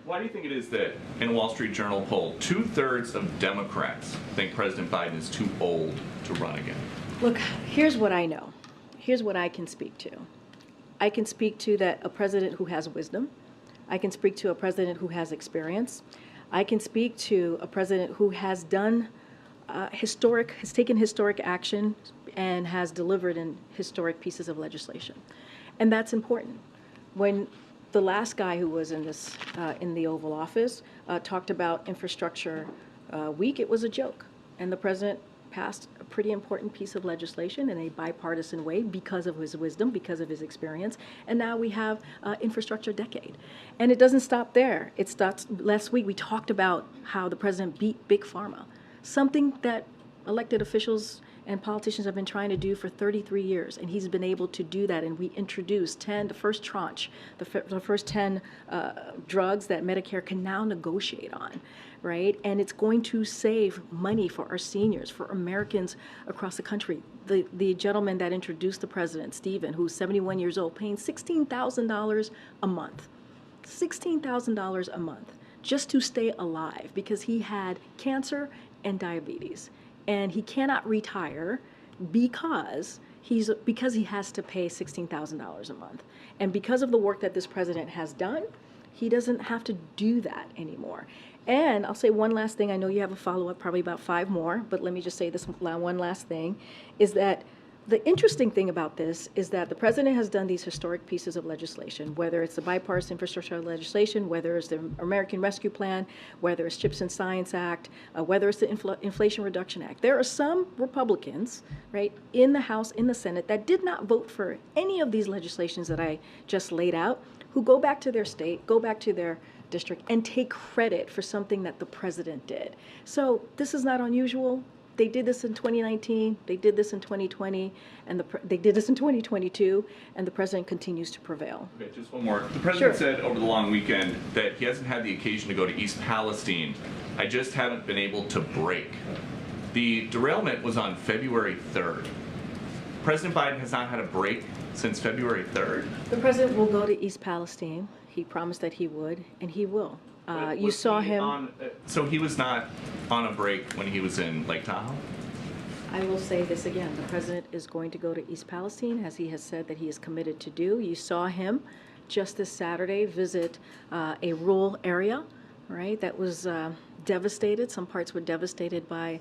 Why do you think it is that in a Wall Street Journal poll, 2/3 of Democrats think President Biden is too old to run again? Look, here's what I know. Here's what I can speak to. I can speak to that a president who has wisdom. I can speak to a president who has experience. I can speak to a president who has done has taken historic action and has delivered in historic pieces of legislation. And that's important. When the last guy who was in this, in the Oval Office, talked about infrastructure week, it was a joke. And the president passed a pretty important piece of legislation in a bipartisan way because of his wisdom, because of his experience. And now we have infrastructure decade. And it doesn't stop there. It starts, last week we talked about how the president beat Big Pharma, something that elected officials and politicians have been trying to do for 33 years, and he's been able to do that. And we introduced the first tranche, the first 10 drugs that Medicare can now negotiate on, right? And it's going to save money for our seniors, for Americans across the country. The gentleman that introduced the president, Stephen, who's 71 years old, paying $16,000 a month, $16,000 a month, just to stay alive because he had cancer and diabetes. And he cannot retire because he has to pay $16,000 a month. And because of the work that this president has done, he doesn't have to do that anymore. And I'll say one last thing. I know you have a follow-up, probably about 5 more, but let me just say this one last thing, is that the interesting thing about this is that the president has done these historic pieces of legislation, whether it's the bipartisan infrastructure legislation, whether it's the American Rescue Plan, whether it's CHIPS and Science Act, whether it's the Inflation Reduction Act. There are some Republicans, right, in the House, in the Senate, that did not vote for any of these legislations that I just laid out, who go back to their state, go back to their district, and take credit for something that the president did. So this is not unusual. They did this in 2019, they did this in 2020, and they did this in 2022, and the president continues to prevail. Okay, just one more. The president Sure. said over the long weekend that he hasn't had the occasion to go to East Palestine. I just haven't been able to break. The derailment was on February 3rd. President Biden has not had a break since February 3rd. The president will go to East Palestine. He promised that he would, and he will. You saw him. So he was not on a break when he was in Lake Tahoe? I will say this again. The president is going to go to East Palestine, as he has said that he is committed to do. You saw him just this Saturday visit a rural area, right, that was devastated. Some parts were devastated by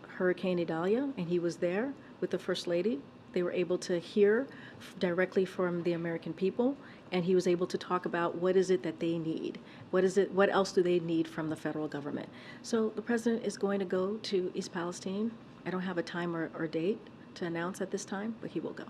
Hurricane Idalia, and he was there with the First Lady. They were able to hear directly from the American people, and he was able to talk about what is it that they need. What else do they need from the federal government? So the president is going to go to East Palestine. I don't have a time or date to announce at this time, but he will go.